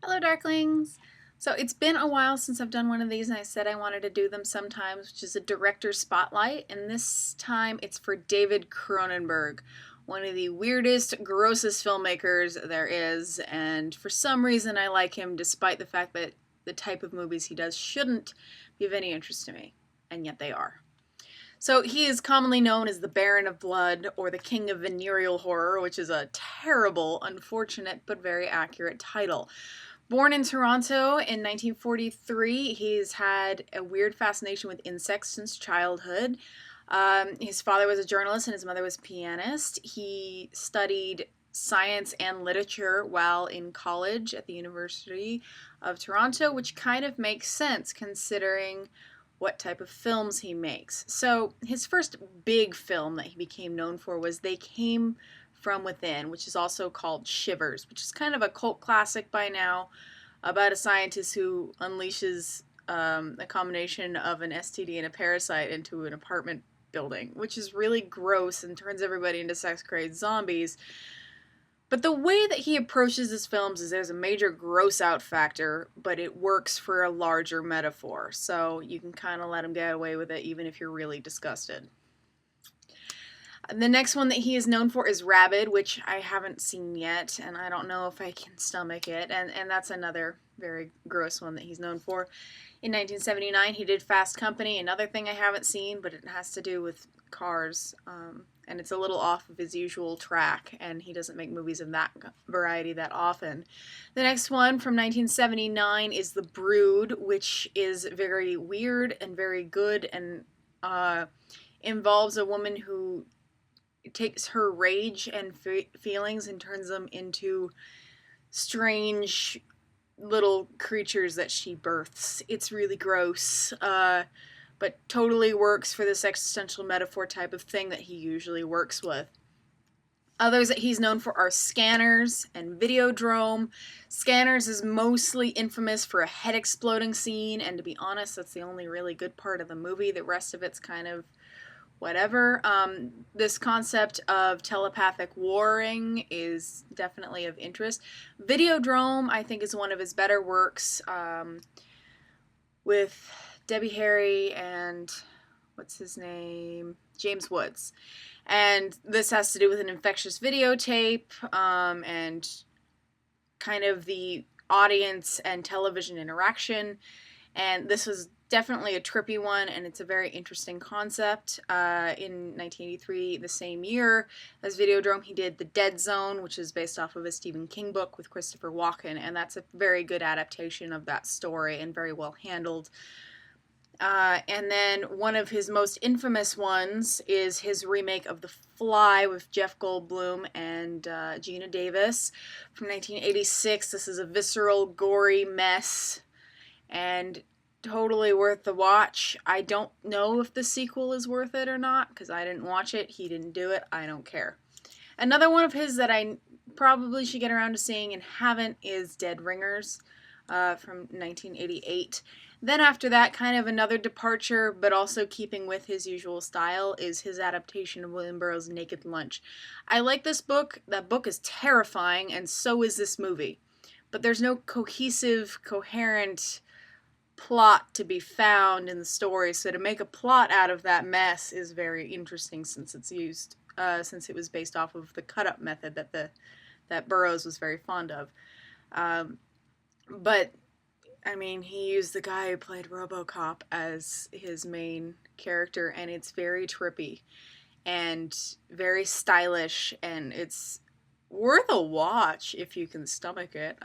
Hello, Darklings! So it's been a while since I've done one of these, and I said I wanted to do them sometimes, which is a director spotlight, and this time it's for David Cronenberg, one of the weirdest, grossest filmmakers there is, and for some reason I like him despite the fact that the type of movies he does shouldn't be of any interest to me, and yet they are. So he is commonly known as the Baron of Blood or the King of Venereal Horror, which is a terrible, unfortunate, but very accurate title. Born in Toronto in 1943, he's had a weird fascination with insects since childhood. His father was a journalist and his mother was a pianist. He studied science and literature while in college at the University of Toronto, which kind of makes sense considering what type of films he makes. So his first big film that he became known for was They Came From Within, which is also called Shivers, which is kind of a cult classic by now about a scientist who unleashes a combination of an STD and a parasite into an apartment building, which is really gross and turns everybody into sex-crazed zombies. But the way that he approaches his films is there's a major gross out factor, but it works for a larger metaphor. So you can kind of let him get away with it even if you're really disgusted. The next one that he is known for is Rabid, which I haven't seen yet, and I don't know if I can stomach it, and that's another very gross one that he's known for. In 1979, he did Fast Company, another thing I haven't seen, but it has to do with cars, and it's a little off of his usual track, and he doesn't make movies of that variety that often. The next one from 1979 is The Brood, which is very weird and very good, and involves a woman who takes her rage and feelings and turns them into strange little creatures that she births. It's really gross, but totally works for this existential metaphor type of thing that he usually works with. Others that he's known for are Scanners and Videodrome. Scanners is mostly infamous for a head exploding scene, and to be honest, that's the only really good part of the movie. The rest of it's kind of whatever. This concept of telepathic warring is definitely of interest. Videodrome, I think, is one of his better works, with Debbie Harry and what's his name? James Woods. And this has to do with an infectious videotape, and kind of the audience and television interaction. And this was definitely a trippy one, and it's a very interesting concept. In 1983, the same year as Videodrome, he did The Dead Zone, which is based off of a Stephen King book with Christopher Walken, and that's a very good adaptation of that story and very well handled. And then one of his most infamous ones is his remake of The Fly with Jeff Goldblum and Geena Davis from 1986. This is a visceral, gory mess, and totally worth the watch. I don't know if the sequel is worth it or not, because I didn't watch it, he didn't do it, I don't care. Another one of his that I probably should get around to seeing and haven't is Dead Ringers, from 1988. Then after that, kind of another departure, but also keeping with his usual style, is his adaptation of William Burroughs' Naked Lunch. I like this book. That book is terrifying, and so is this movie. But there's no cohesive, coherent plot to be found in the story, so to make a plot out of that mess is very interesting since it's used, since it was based off of the cut-up method that Burroughs was very fond of. But I mean, he used the guy who played RoboCop as his main character, and it's very trippy and very stylish, and it's worth a watch if you can stomach it.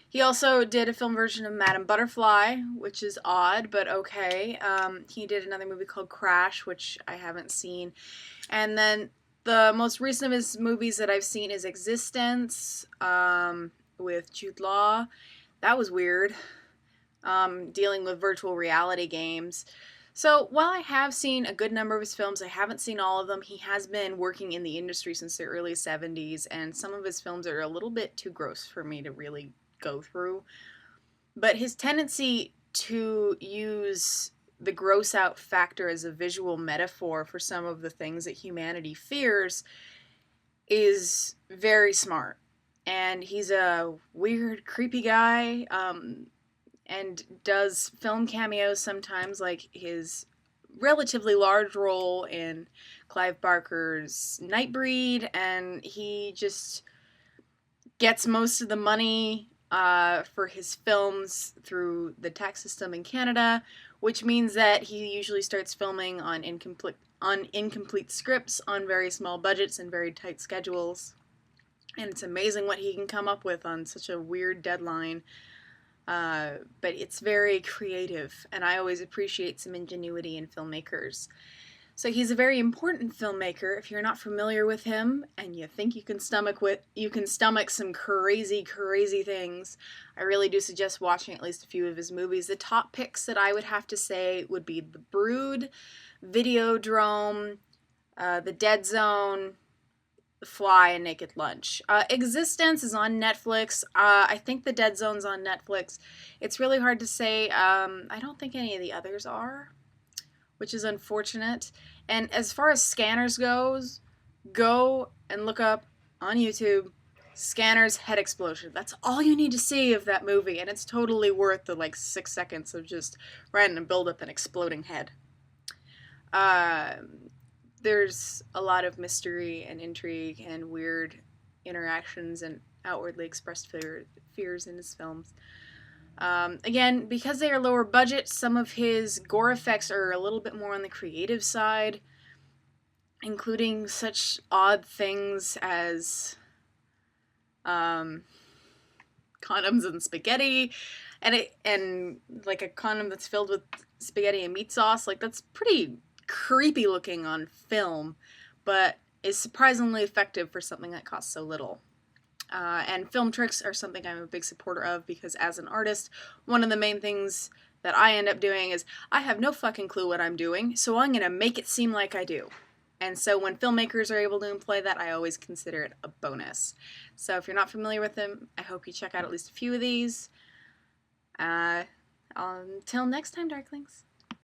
He also did a film version of Madame Butterfly, which is odd, but okay. He did another movie called Crash, which I haven't seen. And then the most recent of his movies that I've seen is Existence, with Jude Law. That was weird, dealing with virtual reality games. So while I have seen a good number of his films, I haven't seen all of them. He has been working in the industry since the early 70s, and some of his films are a little bit too gross for me to really go through. But his tendency to use the gross out factor as a visual metaphor for some of the things that humanity fears is very smart. and he's a weird, creepy guy, and does film cameos sometimes, like his relatively large role in Clive Barker's Nightbreed, and he just gets most of the money for his films through the tax system in Canada, which means that he usually starts filming on incomplete scripts on very small budgets and very tight schedules. And it's amazing what he can come up with on such a weird deadline. But it's very creative, and I always appreciate some ingenuity in filmmakers. So he's a very important filmmaker. If you're not familiar with him and you think you can stomach some crazy, crazy things, I really do suggest watching at least a few of his movies. The top picks that I would have to say would be The Brood, Videodrome, The Dead Zone, The Fly, and Naked Lunch. Existence is on Netflix. I think The Dead Zone's on Netflix. It's really hard to say. I don't think any of the others are, which is unfortunate. And as far as Scanners goes, go and look up on YouTube Scanners Head Explosion. That's all you need to see of that movie, and it's totally worth the 6 seconds of just random build up and exploding head. There's a lot of mystery and intrigue and weird interactions and outwardly expressed fears in his films. Again, because they are lower budget, some of his gore effects are a little bit more on the creative side, including such odd things as condoms and spaghetti, and like a condom that's filled with spaghetti and meat sauce. That's pretty creepy looking on film, but is surprisingly effective for something that costs so little. And film tricks are something I'm a big supporter of, because as an artist, one of the main things that I end up doing is I have no fucking clue what I'm doing, so I'm going to make it seem like I do. And so when filmmakers are able to employ that, I always consider it a bonus. So if you're not familiar with them, I hope you check out at least a few of these. Until next time, Darklings.